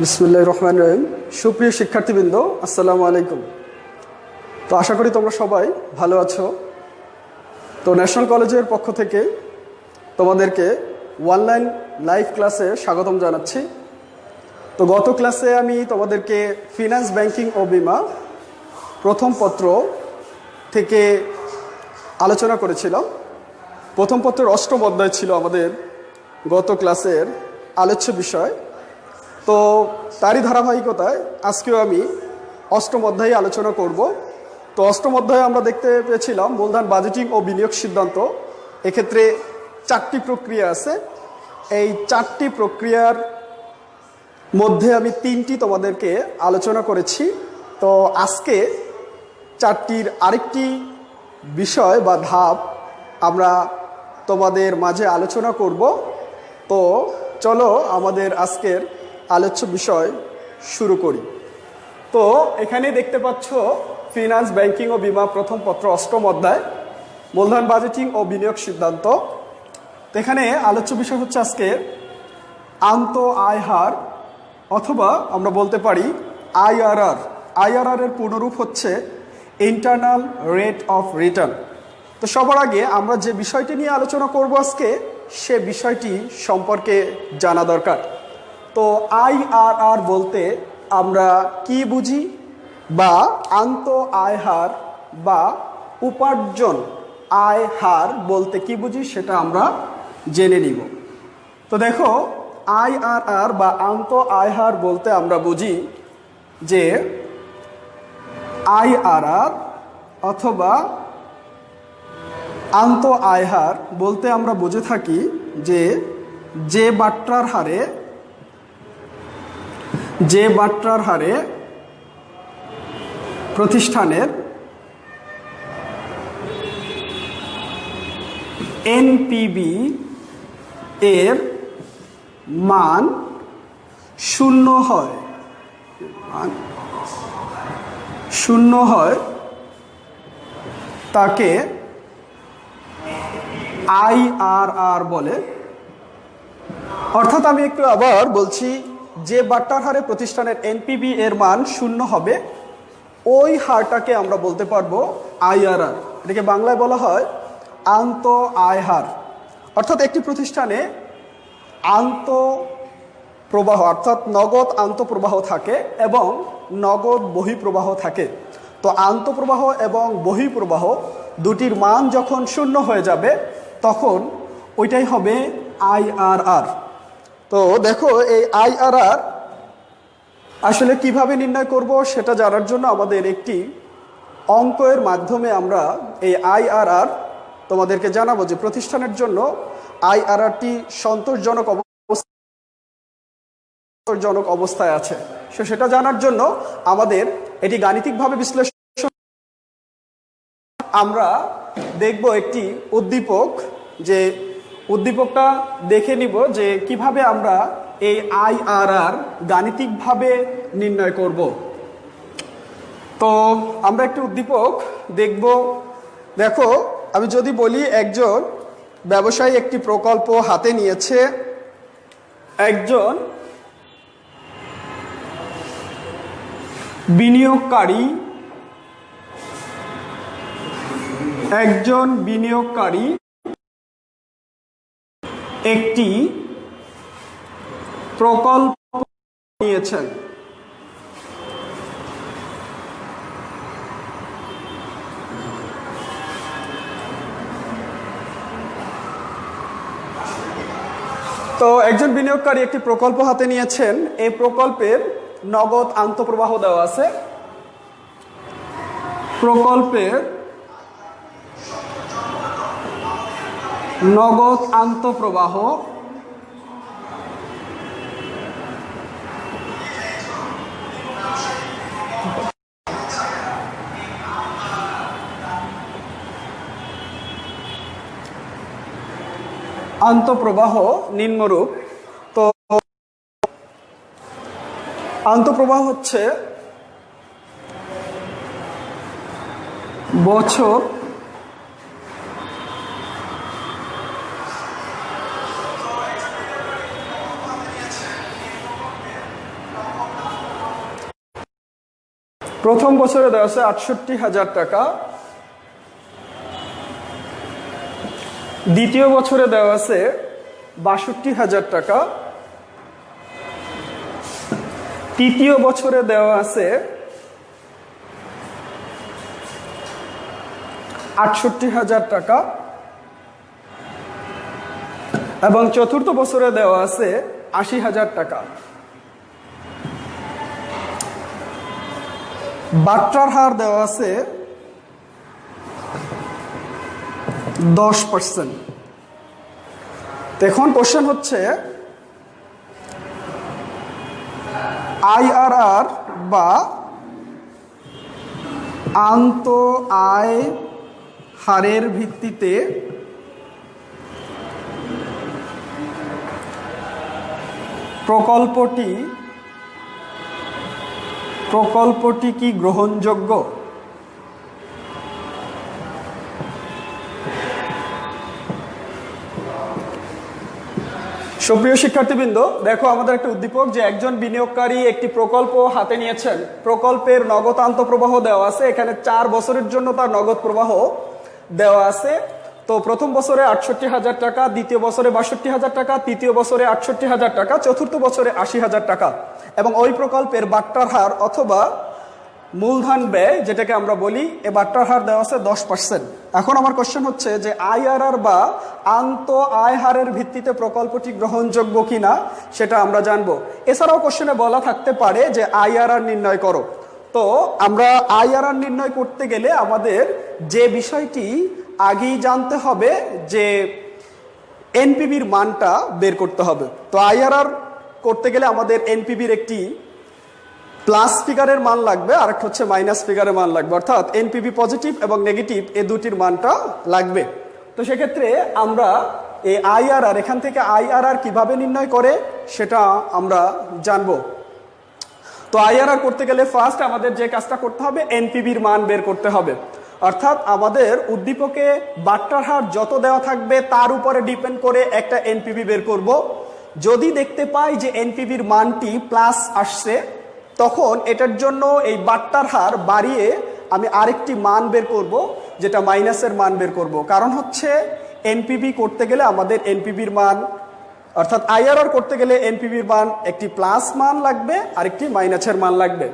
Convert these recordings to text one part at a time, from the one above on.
বিসমিল্লাহির রহমানির রহিম। সুপ্রিয় শিক্ষার্থীবৃন্দ, আসসালামু আলাইকুম। তো আশা করি তোমরা সবাই ভালো আছো। তো ন্যাশনাল কলেজের পক্ষ থেকে তোমাদেরকে অনলাইন লাইভ ক্লাসে স্বাগতম জানাচ্ছি। তো গত ক্লাসে আমি তোমাদেরকে ফিনান্স, ব্যাংকিং ও বিমা প্রথম পত্র থেকে আলোচনা করেছিলাম। প্রথম পত্রের অষ্টম অধ্যায় ছিল আমাদের গত ক্লাসের আলোচ্য বিষয়। তো তারই ধারাবাহিকতায় আজকেও আমি অষ্টম অধ্যায়ে আলোচনা করব। তো অষ্টম অধ্যায়ে আমরা দেখতে পেয়েছিলাম মূলধন বাজেটিং ও বিনিয়োগ সিদ্ধান্ত। এক্ষেত্রে 4টি প্রক্রিয়া আছে। এই 4টি প্রক্রিয়ার মধ্যে আমি 3টি তোমাদেরকে আলোচনা করেছি। তো আজকে 4টির আরেকটি বিষয় বা ধাপ আমরা তোমাদের মাঝে আলোচনা করব। তো চলো আমাদের আজকের আলোচ্য বিষয় শুরু করি। তো এখানে দেখতে পাচ্ছ ফিনান্স, ব্যাংকিং ও বিমা প্রথম পত্র অষ্টম অধ্যায় মূলধন বাজেটিং ও বিনিয়োগ সিদ্ধান্ত। তো এখানে আলোচ্য বিষয় হচ্ছে আজকে আন্ত আয় হার, অথবা আমরা বলতে পারি আইআরআর। আইআরআর এর পূর্ণরূপ হচ্ছে ইন্টারনাল রেট অফ রিটার্ন। তো সবার আগে আমরা যে বিষয়টি নিয়ে আলোচনা করব আজকে, সে বিষয়টি সম্পর্কে জানা দরকার। তো আইআরআর বলতে আমরা কি বুঝি, বা আন্ত আয় হার বা উপার্জন আয় হার বলতে কি বুঝি, সেটা আমরা জেনে নিব। তো দেখো, আইআরআর বা আন্ত আয় হার বলতে আমরা বুঝি যে আইআরআর অথবা আন্ত আয় হার বলতে আমরা বুঝে থাকি যে বাট্রার হারে প্রতিষ্ঠানের এনপিবি এর মান শূন্য হয়, তাকে আইআরআর বলে। অর্থাৎ আমি একটু আবার বলছি, যে বাট্টার হারে প্রতিষ্ঠানের এনপিবি এর মান শূন্য হবে, ওই হারটাকে আমরা বলতে পারবো আইআরআর। এটাকে বাংলায় বলা হয় আন্ত আয় হার। অর্থাৎ একটি প্রতিষ্ঠানে আন্ত প্রবাহ অর্থাৎ নগদ আন্তঃপ্রবাহ থাকে এবং নগদ বহিঃপ্রবাহ থাকে। তো আন্তঃপ্রবাহ এবং বহিঃপ্রবাহ দুটির মান যখন শূন্য হয়ে যাবে, তখন ওইটাই হবে আইআরআর। তো দেখো, এই আইআরআর আসলে কিভাবে নির্ণয় করব সেটা জানার জন্য আমাদের একটি অঙ্কের মাধ্যমে আমরা এই আইআরআর তোমাদেরকে জানাবো যে প্রতিষ্ঠানের জন্য আইআরআরটি সন্তোষজনক অবস্থায় আছে। সেটা জানার জন্য আমাদের এটি গাণিতিকভাবে বিশ্লেষণ আমরা দেখব একটি উদ্দীপক। যে উদ্দীপকটা দেখে নিব যে কিভাবে আমরা এই আইআরআর গাণিতিকভাবে নির্ণয় করব। তো আমরা একটি উদ্দীপক দেখব। দেখো, আমি যদি বলি একজন ব্যবসায়ী একটি প্রকল্প হাতে নিয়েছে। একজন বিনিয়োগকারী একটি প্রকল্প নিয়েছেন। তো একজন বিনিয়োগকারী একটি প্রকল্প হাতে নিয়েছেন। এই প্রকল্পের নগদ আন্তঃপ্রবাহ দেওয়া আছে। প্রকল্পের নগদ আন্তঃপ্রবাহ নিম্নরূপ। তো আন্তঃপ্রবাহ হচ্ছে বছর প্রথম বছরে দেওয়া আছে ৬৮,০০০ টাকা, দ্বিতীয় বছরে দেওয়া আছে ৬২,০০০ টাকা, তৃতীয় বছরে দেওয়া আছে ৬৮,০০০ টাকা এবং চতুর্থ বছরে দেওয়া আছে ৮০,০০০ টাকা। বাট্টার হার দেওয়া আছে 10%। এখন কোশ্চেন হচ্ছে আইআরআর বা আন্ত আয় হারের ভিত্তিতে প্রকল্পটি কি গ্রহণযোগ্য? সুপ্রিয় শিক্ষার্থীবৃন্দ, দেখো আমাদের একটা উদ্দীপক যে একজন বিনিয়োগকারী একটি প্রকল্প হাতে নিয়েছেন। প্রকল্পের নগদ আন্তঃপ্রবাহ দেওয়া আছে, এখানে 4 বছরের জন্য তার নগদ প্রবাহ দেওয়া আছে। তো প্রথম বছরে ৬৮,০০০ টাকা, দ্বিতীয় বছরে ৬২,০০০ টাকা, তৃতীয় বছরে ৬৮,০০০ টাকা, চতুর্থ বছরে ৮০,০০০ টাকা এবং ওই প্রকল্পের বাট্টার হার অথবা মূলধন ব্যয় যেটাকে আমরা বলি, এ বাট্টার হার দেওয়া আছে 10%। এখন আমার কোশ্চেন হচ্ছে যে আইআরআর বা আন্ত আয় হারের ভিত্তিতে প্রকল্পটি গ্রহণযোগ্য কিনা সেটা আমরা জানবো। এছাড়াও কোশ্চেনে বলা থাকতে পারে যে আইআরআর নির্ণয় করো। তো আমরা আইআরআর নির্ণয় করতে গেলে আমাদের যে বিষয়টি আগেই জানতে হবে যে এনপিভির মানটা বের করতে হবে। তো আইআরআর করতে গেলে আমাদের এনপিভির একটি প্লাস ফিগারের মান লাগবে, আর একটা হচ্ছে মাইনাস ফিগারের মান লাগবে, অর্থাৎ এনপিভি পজিটিভ এবং নেগেটিভ এই দুটির মানটা লাগবে। তো সেক্ষেত্রে আমরা এই আইআরআর, এখান থেকে আইআরআর কিভাবে নির্ণয় করে সেটা আমরা জানবো। তো আইআরআর করতে গেলে ফার্স্ট আমাদের যে কাজটা করতে হবে, এনপিভির মান বের করতে হবে। অর্থাৎ আমাদের উদ্দীপকে বাট্টার হার যত দেওয়া থাকবে তার উপরে ডিপেন্ড করে একটা এনপিভি বের করব। যদি দেখতে পাই যে এনপিভির মানটি প্লাস আসছে, তখন এটার জন্য এই বাট্টার হার বাড়িয়ে আমি আরেকটি মান বের করব, যেটা মাইনাসের মান বের করব। কারণ হচ্ছে এনপিভি করতে গেলে আমাদের এনপিভির মান, অর্থাৎ আইআরআর করতে গেলে এনপিভির মান একটি প্লাস মান লাগবে, আরেকটি মাইনাসের মান লাগবে।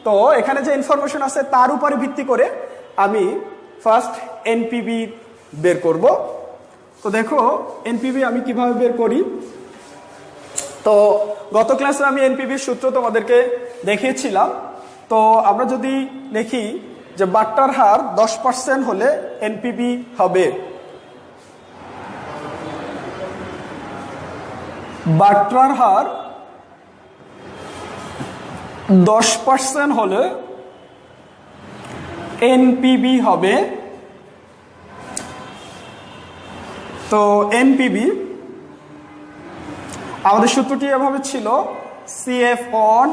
তো এখানে যে ইনফরমেশন আছে তার উপরে ভিত্তি করে আমি ফার্স্ট এনপিভি বের করব। তো দেখো এনপিভি আমি কিভাবে বের করি। তো গত ক্লাসে আমি এনপিভির সূত্র তোমাদেরকে দেখিয়েছিলাম। তো আমরা যদি দেখি যে বাট্টার হার 10% হলে এনপিভি হবে, বাট্টার হার 10% হলে এনপিভি হবে। তো এনপিভি আমাদের সূত্রটি এভাবে ছিল, CF1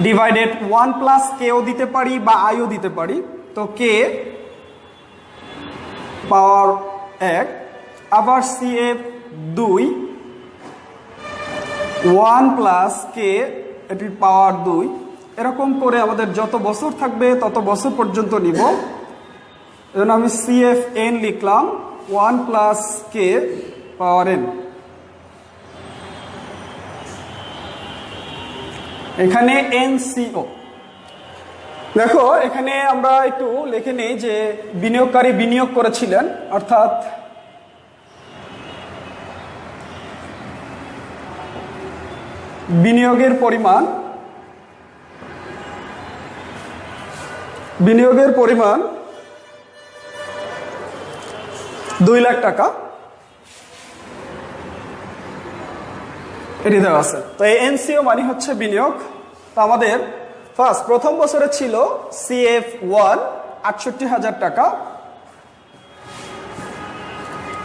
ডিভাইডেড 1 প্লাস কেও দিতে পারি বা আইও দিতে পারি। তো কে পাওয়ার 1, আবার CF2 1 প্লাস কে এটির পাওয়ার 2। এরকম করে আমাদের যত বছর থাকবে তত বছর পর্যন্ত নিব। এজন্য আমি CFN লিখলাম 1 প্লাস কে পাওয়ার n। এখানে NCO। দেখো এখানে আমরা একটু লিখে নেই যে বিনিয়োগকারী বিনিয়োগ করেছিলেন, অর্থাৎ বিনিয়োগের পরিমাণ 2 লাখ টাকা এটি দেওয়া আছে। তো এই এনসিও মানে হচ্ছে বিনিয়োগ। তো আমাদের ফার্স্ট প্রথম বছরে ছিল CF1 ৬৮,০০০ টাকা।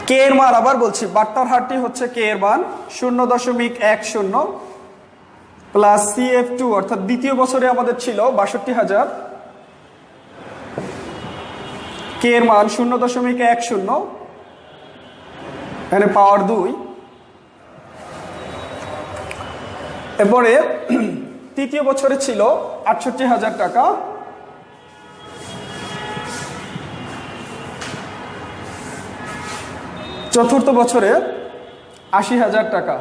কে এর মান আবার বলছি, বাট্টার হারটি হচ্ছে কে এর মান 0.10 প্লাস CF2 অর্থাৎ দ্বিতীয় বছরে আমাদের ছিল ৬২,০০০, কে এর মান 0.10, এখানে পাওয়ার 2। এরপরে তৃতীয় বছরে ছিল ৬৮,০০০ টাকা, চতুর্থ বছরে ৮০,০০০ টাকা,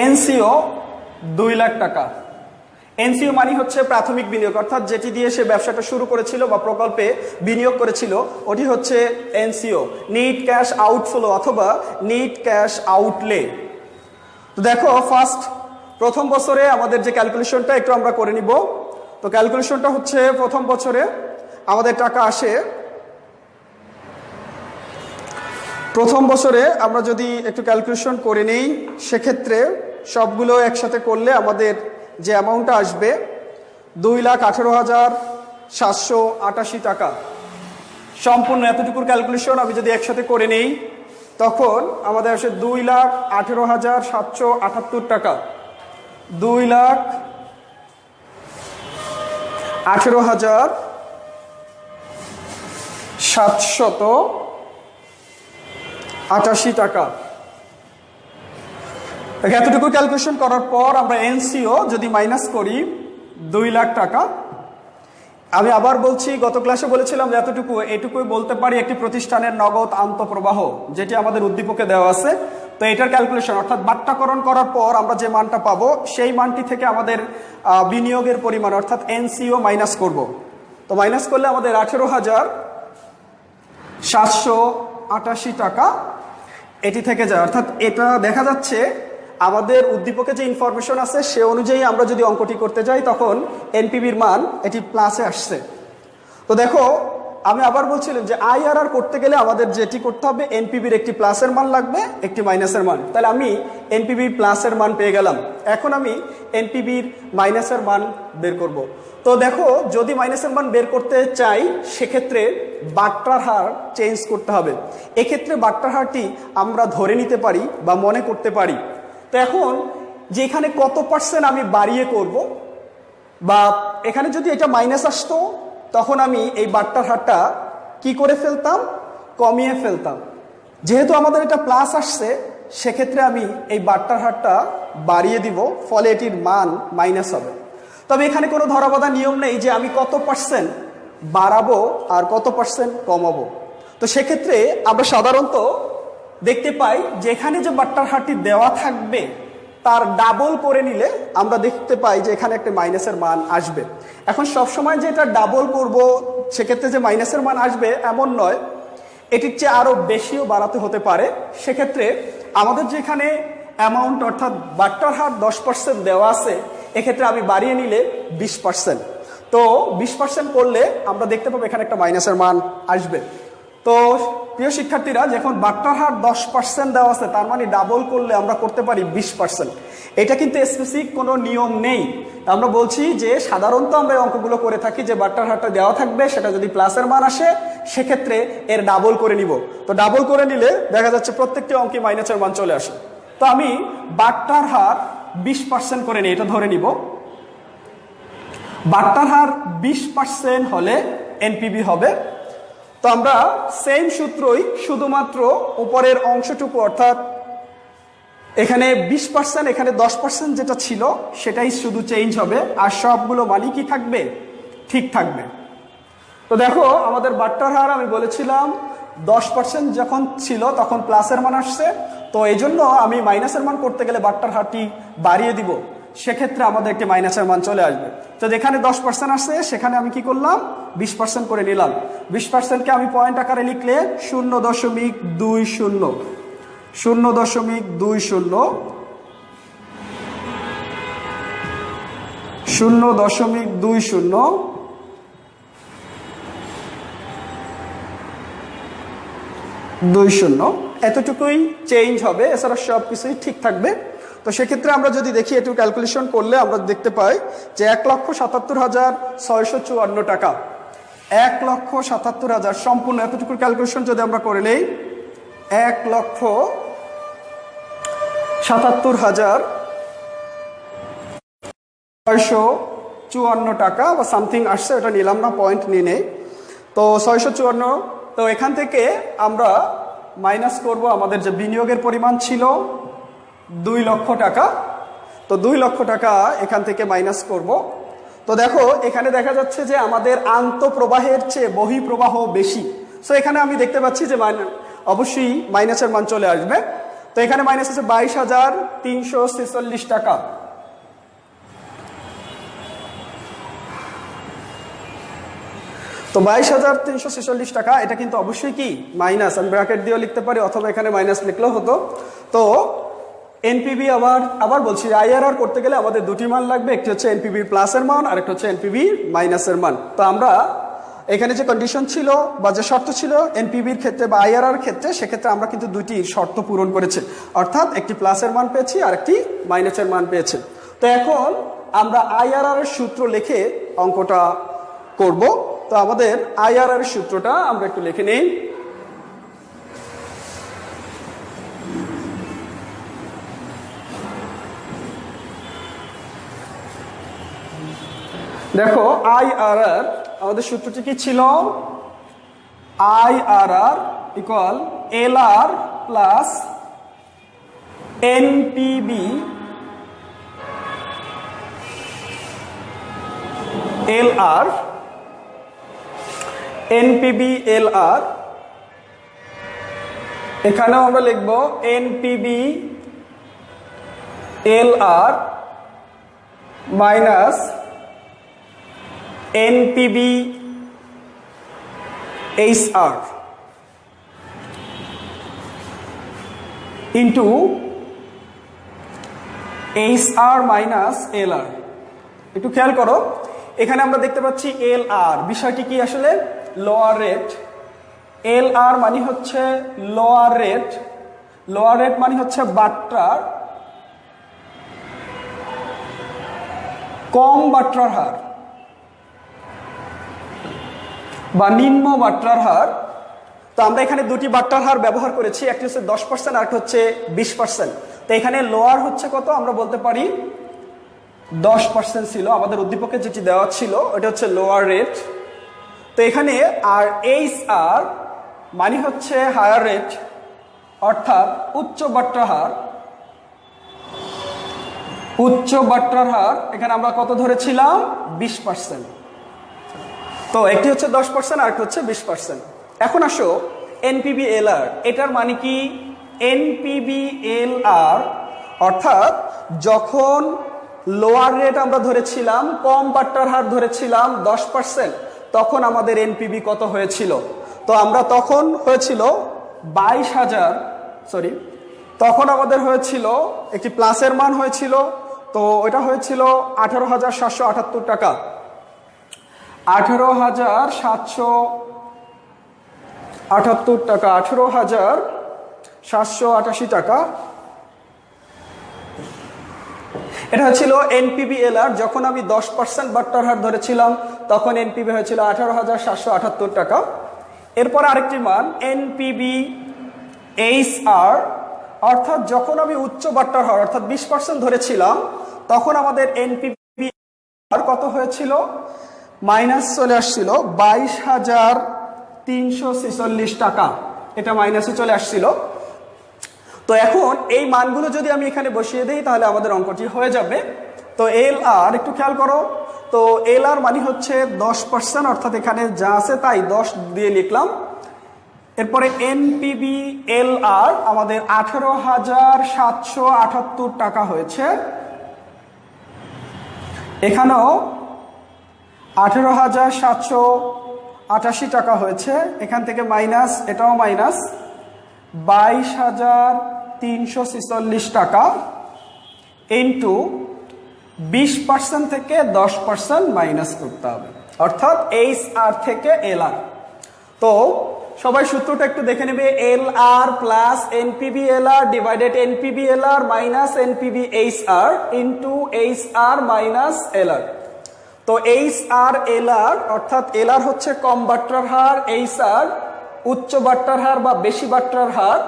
এনসিও ২ লাখ টাকা। এনসিও মানে হচ্ছে প্রাথমিক বিনিয়োগ, অর্থাৎ যেটি দিয়ে সে ব্যবসাটা শুরু করেছিল বা প্রকল্পে বিনিয়োগ করেছিল ওটি হচ্ছে এনসিও, নিট ক্যাশ আউটফ্লো অথবা নিট ক্যাশ আউটলে। তো দেখো প্রথম বছরে আমাদের যে ক্যালকুলেশনটা একটু আমরা করে নিব। তো ক্যালকুলেশনটা হচ্ছে প্রথম বছরে আমাদের টাকা আসে, প্রথম বছরে আমরা যদি একটু ক্যালকুলেশন করে নেই সেক্ষেত্রে সবগুলো একসাথে করলে আমাদের যে অ্যামাউন্টটা আসবে ২,১৮,৭৮৮ টাকা। সম্পূর্ণ এতটুকুর ক্যালকুলেশন আমি যদি একসাথে করে নেই তখন আমাদের আসে ২,১৮,৭৭৮ টাকা, ২,১৮,৭৮৮ টাকা। এতটুকু ক্যালকুলেশন করার পর আমরা এনসিও যদি মাইনাস করি ২ লাখ টাকা। আমি আবার বলছি, গত ক্লাসে বলেছিলাম যে এটুকুই বলতে পারি একটি প্রতিষ্ঠানের নগদ আন্তঃপ্রবাহ, যেটি আমাদের উদ্দীপকে দেওয়া আছে। তো এটার ক্যালকুলেশন অর্থাৎ বাট্টাকরণ করার পর আমরা যে মানটা পাবো সেই মানটি থেকে আমাদের বিনিয়োগের পরিমাণ অর্থাৎ এনসিও মাইনাস করব। তো মাইনাস করলে আমাদের ১৮,৭৮৮ টাকা এটি থেকে যায়। অর্থাৎ এটা দেখা যাচ্ছে আমাদের উদ্দীপকে যে ইনফরমেশন আছে সে অনুযায়ী আমরা যদি অঙ্কটি করতে যাই তখন এনপিবির মান এটি প্লাসে আসছে। তো দেখো আমি আবার বলছিলাম যে আইআরআর করতে গেলে আমাদের যেটি করতে হবে এনপিবির একটি প্লাসের মান লাগবে, একটি মাইনাসের মান। তাহলে আমি এনপিবির প্লাসের মান পেয়ে গেলাম, এখন আমি এনপিবির মাইনাসের মান বের করব। তো দেখো যদি মাইনাসের মান বের করতে চাই সেক্ষেত্রে বাট্টার হার চেঞ্জ করতে হবে। এক্ষেত্রে বাট্টার হারটি আমরা ধরে নিতে পারি বা মনে করতে পারি। তো এখন যে এখানে কত পার্সেন্ট আমি বাড়িয়ে করব, বা এখানে যদি এটা মাইনাস আসতো তখন আমি এই বাট্টার হারটা কি করে ফেলতাম, কমিয়ে ফেলতাম। যেহেতু আমাদের এটা প্লাস আসছে সেক্ষেত্রে আমি এই বাট্টার হারটা বাড়িয়ে দিব, ফলে এটির মান মাইনাস হবে। তবে এখানে কোনো ধরাবাঁধা নিয়ম নেই যে আমি কত পার্সেন্ট বাড়াবো আর কত পার্সেন্ট কমাবো। তো সেক্ষেত্রে আমরা সাধারণত দেখতে পাই যে এখানে যে বাট্টার হারটি দেওয়া থাকবে তার ডাবল করে নিলে আমরা দেখতে পাই যে এখানে একটা মাইনাসের মান আসবে। এখন সবসময় যে এটা ডাবল করব সেক্ষেত্রে যে মাইনাসের মান আসবে এমন নয়, এটির চেয়ে আরও বেশিও বাড়াতে হতে পারে। সেক্ষেত্রে আমাদের যেখানে অ্যামাউন্ট অর্থাৎ বাট্টার হার 10% দেওয়া আছে, এক্ষেত্রে আমি বাড়িয়ে নিলে 20%। তো 20% করলে আমরা দেখতে পাবো এখানে একটা মাইনাসের মান আসবে। তো প্রিয় শিক্ষার্থীরা, যখন বাট্টার হার 10% দেওয়া আছে তার মানে ডাবল করলে আমরা করতে পারি 20%। এটা কিন্তু স্পেসিফিক কোনো নিয়ম নেই। আমরা বলছি যে সাধারণত আমরা এই অঙ্কগুলো করে থাকি যে বাট্টার হারটা দেওয়া থাকবে, সেটা যদি প্লাসের মান আসে সেক্ষেত্রে এর ডাবল করে নিব। তো ডাবল করে নিলে দেখা যাচ্ছে প্রত্যেকটি অঙ্কে মাইনাসের মান চলে আসে। তো আমি বাট্টার হার 20% করে নিই, এটা ধরে নিব। বাট্টার হার 20% হলে এনপিবি হবে। তো আমরা সেম সূত্রই শুধুমাত্র উপরের অংশটুকু অর্থাৎ এখানে 20% এখানে 10% যেটা ছিল সেটাই শুধু চেঞ্জ হবে, আর সবগুলো মানই কি থাকবে, ঠিক থাকবে। তো দেখো আমাদের বাট্টার হার আমি বলেছিলাম 10% যখন ছিল তখন প্লাসের মান আসছে। তো এই জন্য আমি মাইনাসের মান করতে গেলে বাট্টার হারটি বাড়িয়ে দিব, সেক্ষেত্রে আমাদের একটি মাইনাসের মান চলে আসবে। তো যেখানে 10% আসছে সেখানে আমি কি করলাম, 20% করে নিলাম। 20%কে আমি পয়েন্ট আকারে লিখলে 0.20 এতটুকুই চেঞ্জ হবে, এছাড়া সব কিছুই ঠিক থাকবে। তো সেক্ষেত্রে আমরা যদি দেখি একটু ক্যালকুলেশন করলে আমরা দেখতে পাই যে 1,77,654 টাকা, 1,77,000 সম্পূর্ণ এতটুকুর ক্যালকুলেশন যদি আমরা করে নেই 1,77,654 টাকা বা সামথিং আসছে, এটা নিলাম না, পয়েন্ট নিয়ে নেই। তো 654 তো এখান থেকে আমরা মাইনাস করব আমাদের যে বিনিয়োগের পরিমাণ ছিল 2 লক্ষ টাকা। তো 2 লক্ষ টাকা এখান থেকে মাইনাস করব। তো দেখো এখানে দেখা যাচ্ছে যে আমাদের আন্তঃপ্রবাহের চেয়ে বহিঃপ্রবাহ বেশি। সো এখানে আমি দেখতে পাচ্ছি যে অবশ্যই মাইনাসের মান চলে আসবে। তো এখানে মাইনাস আছে 22,346 টাকা। তো 22,346 টাকা, এটা কিন্তু অবশ্যই কি মাইনাস। আমি ব্র্যাকেট দিয়েও লিখতে পারি অথবা এখানে মাইনাস লিখলেও হতো। তো এনপিবি আবার বলছি, আইআরআর করতে গেলে আমাদের দুটি মান লাগবে, একটি হচ্ছে এনপিবির প্লাসের মান আর একটা হচ্ছে এনপিবির মাইনাসের মান। তো আমরা এখানে যে কন্ডিশন ছিল বা যে শর্ত ছিল এনপিবির ক্ষেত্রে বা আইআরআর ক্ষেত্রে, সেক্ষেত্রে আমরা কিন্তু দুটি শর্ত পূরণ করেছি, অর্থাৎ একটি প্লাসের মান পেয়েছি আর একটি মাইনাসের মান পেয়েছি। তো এখন আমরা আইআরআর এর সূত্র লিখে অঙ্কটা করব। তো আমাদের আইআরআর এর সূত্রটা আমরা একটু লিখে নিই। দেখো আইআরআর আমাদের সূত্রটি কি ছিল? IRR equal LR plus এনপিবি LR, এনপিবি LR, এখানেও আমরা লিখব এনপিবি LR minus এনপিবি HR into HR minus LR. একটু খেয়াল করো, এখানে আমরা দেখতে পাচ্ছি এলআর, বিষয়টি কি আসলে? Lower rate. এলআর মানে হচ্ছে লোয়ার রেট, লোয়ার রেট মানে হচ্ছে বাট্টার, কম বাট্টার হার বা নিম্ন বাট্টার হার। তো আমরা এখানে দুটি বাট্টার হার ব্যবহার করেছি, একটি হচ্ছে 10% আর একটা হচ্ছে 20%। তো এখানে লোয়ার হচ্ছে কত? আমরা বলতে পারি 10% ছিল, আমাদের উদ্দীপকে যেটি দেওয়া ছিল ওটা হচ্ছে লোয়ার রেট। তো এখানে আর এইচআর মানে হচ্ছে হায়ার রেট, অর্থাৎ উচ্চ বাট্টার হার। উচ্চ বাট্টার হার এখানে আমরা কত ধরেছিলাম? 20%। তো একটি হচ্ছে 10% আর একটি হচ্ছে 20%। এখন আসো এনপিবি এলআর, এটার মানে কি? এনপিবি এলআর অর্থাৎ যখন লোয়ার রেট আমরা ধরেছিলাম, কম বাট্টার হার ধরেছিলাম 10%, তখন আমাদের এনপিবি কত হয়েছিল? তো আমরা তখন হয়েছিল 22,000, তখন আমাদের হয়েছিল একটি প্লাসের মান হয়েছিল, তো ওটা হয়েছিল 18,778 টাকা। 18,778 টাকা, 18,788 টাকা। এটা হচ্ছিল এনপিবি এলআর, যখন আমি 10% বাট্টার হার ধরেছিলাম তখন এনপিবি হয়েছিল 18,778 টাকা। এরপর আরেকটি মান এনপিবি এইচআর, অর্থাৎ যখন আমি উচ্চ বাট্টার হার অর্থাৎ 20% ধরেছিলাম তখন আমাদের এনপিবি আর কত হয়েছিল? মাইনাস চলে আসছিল 22,346 টাকা, এটা মাইনাসে চলে আসছিল। তো এখন এই মানগুলো যদি আমি এখানে বসিয়ে দিই তাহলে আমাদের অঙ্কটি হয়ে যাবে। তো এল আর একটু খেয়াল করো, তো এল আর মানে হচ্ছে 10%, অর্থাৎ এখানে যা আছে তাই 10 দিয়ে লিখলাম। এরপরে এনপিবি এল আর আমাদের 18,778 টাকা হয়েছে, এখানেও 18,788 টাকা হয়েছে। এখান থেকে মাইনাস, এটাও মাইনাস 22,346 টাকা ইন্টু 20% থেকে 10% মাইনাস করতে হবে, অর্থাৎ এইচ আর থেকে এল আর। তো সবাই সূত্রটা একটু দেখে নেবে, এল আর প্লাস এনপিবি এল আর ডিভাইডেড এনপিবি এল আর minus এনপিবি H R into H R minus L আর। তো এইচ আর এল আর অর্থাৎ এল আর হচ্ছে কম বাট্টার হার, এইচ আর উচ্চ বাট্টার হার বা বেশি বাট্টার হার।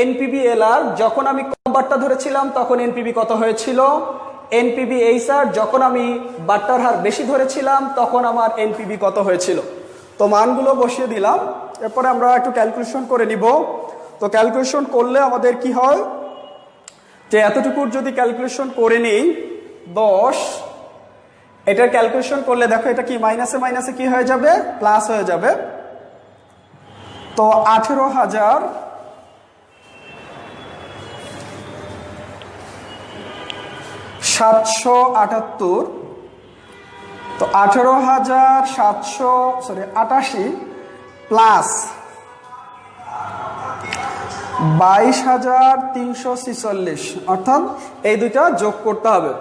এনপিবি এল আর যখন আমি কম বাট্টা ধরেছিলাম তখন এনপিবি কত হয়েছিল? এনপিবি এইচ আর যখন আমি বাট্টার হার বেশি ধরেছিলাম তখন আমার এনপিবি কত হয়েছিল? তো মানগুলো বসিয়ে দিলাম এরপরে আমরা একটু ক্যালকুলেশন করে নিব। তো ক্যালকুলেশন করলে আমাদের কি হয় যে এতটুকুর যদি ক্যালকুলেশন করে নিই 10, এটার ক্যালকুলেশন করলে দেখো এটা কি মাইনাসে মাইনাসে কি হয়ে যাবে, প্লাস হয়ে যাবে। তো 18,778, তো 18,788 প্লাস 22,346, অর্থাৎ এই দুইটা যোগ করতে হবে,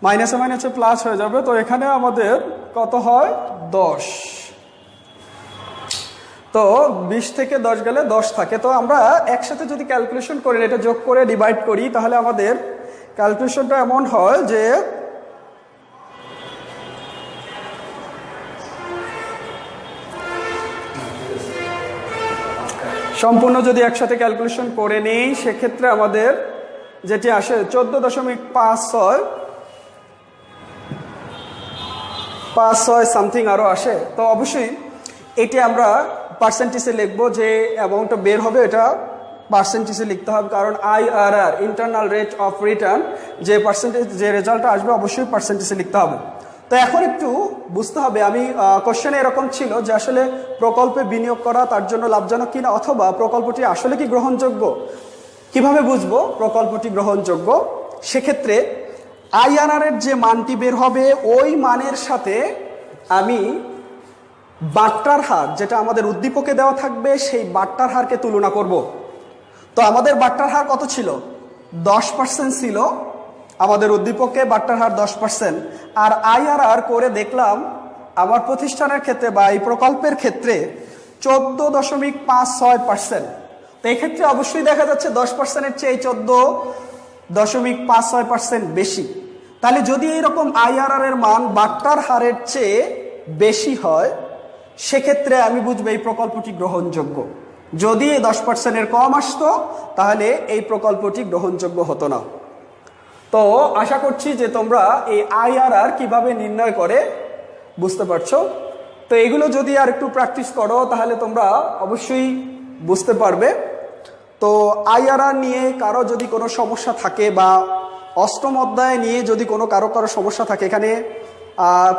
মাইনাসে মাইনাসে প্লাস হয়ে যাবে। তো এখানে আমাদের কত হয় 10। তো 20 থেকে 10 গেলে 10 থাকে। তো আমরা একসাথে যদি ক্যালকুলেশন করি, এটা যোগ করে ডিভাইড করি, তাহলে আমাদের ক্যালকুলেশনটা এমন হয় যে সম্পূর্ণ যদি একসাথে ক্যালকুলেশন করে নিই সেক্ষেত্রে আমাদের যেটি আসে 14.56 সামথিং আরও আসে। তো অবশ্যই এটি আমরা পার্সেন্টেজে লিখবো, যে অ্যামাউন্টটা বের হবে এটা পার্সেন্টেজে লিখতে হবে, কারণ IRR internal rate of return যে পার্সেন্টেজ যে রেজাল্টটা আসবে অবশ্যই পার্সেন্টেজে লিখতে হবে। তো এখন একটু বুঝতে হবে, আমি কোশ্চেনে এরকম ছিল যে আসলে প্রকল্পে বিনিয়োগ করা তার জন্য লাভজনক কিনা, অথবা প্রকল্পটি আসলে কি গ্রহণযোগ্য, কিভাবে বুঝবো প্রকল্পটি গ্রহণযোগ্য। সেক্ষেত্রে IRR এর যে মানটি বের হবে ওই মানের সাথে আমি বাট্টার হার, যেটা আমাদের উদ্দীপকে দেওয়া থাকবে, সেই বাট্টার হারকে তুলনা করব। তো আমাদের বাট্টার হার কত ছিল, 10% ছিল আমাদের উদ্দীপকে, বাট্টার হার 10%। আর IRR করে দেখলাম আমার প্রতিষ্ঠানের ক্ষেত্রে বা এই প্রকল্পের ক্ষেত্রে 14.56%। তো এক্ষেত্রে অবশ্যই দেখা যাচ্ছে 10%-এর চেয়ে 14.56% বেশি। তাহলে যদি এইরকম IRR এর মান বাট্টার হারের চেয়ে বেশি হয় সেক্ষেত্রে আমি বুঝবো এই প্রকল্পটি গ্রহণযোগ্য। যদি 10%-এর কম আসতো তাহলে এই প্রকল্পটি গ্রহণযোগ্য হতো না। তো আশা করছি যে তোমরা এই IRR কিভাবে নির্ণয় করে বুঝতে পারছো। তো এগুলো যদি আর একটু প্র্যাকটিস করো তাহলে তোমরা অবশ্যই বুঝতে পারবে। তো IRR নিয়ে কারো যদি কোনো সমস্যা থাকে বা অষ্টম অধ্যায় নিয়ে যদি কারো সমস্যা থাকে, এখানে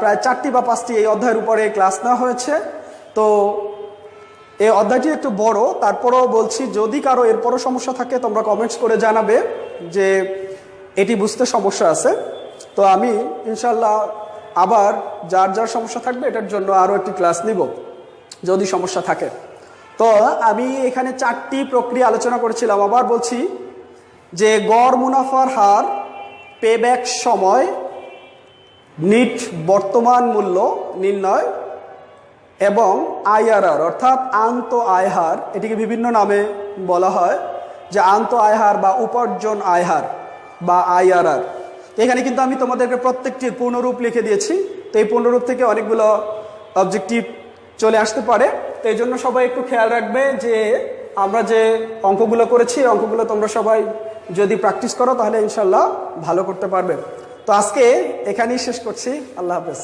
প্রায় 4টি বা 5টি এই অধ্যায়ের উপরে ক্লাস নেওয়া হয়েছে। তো এই অধ্যায়টি একটু বড়, তারপরও বলছি যদি কারো এরপরও সমস্যা থাকে তোমরা কমেন্টস করে জানাবে যে এটি বুঝতে সমস্যা আছে। তো আমি ইনশাল্লাহ আবার যার যার সমস্যা থাকবে এটার জন্য আরও একটি ক্লাস নিব যদি সমস্যা থাকে। তো আমি এখানে 4টি প্রক্রিয়া আলোচনা করেছিলাম, আবার বলছি যে গড় মুনাফার হার, পেব্যাক সময়, নিট বর্তমান মূল্য নির্ণয় এবং IRR অর্থাৎ আন্ত আয় হার, এটিকে বিভিন্ন নামে বলা হয়, যে আন্ত আয় হার বা উপার্জন আয় হার বা IRR। এখানে কিন্তু আমি তোমাদেরকে প্রত্যেকটির পূর্ণরূপ লিখে দিয়েছি। তো এই পূর্ণরূপ থেকে অনেকগুলো অবজেক্টিভ চলে আসতে পারে। তো এই জন্য সবাই একটু খেয়াল রাখবে যে আমরা যে অঙ্কগুলো করেছি অঙ্কগুলো তোমরা সবাই যদি প্র্যাকটিস করো তাহলে ইনশাল্লাহ ভালো করতে পারবে। তো আজকে এখানেই শেষ করছি। আল্লাহ হাফেজ।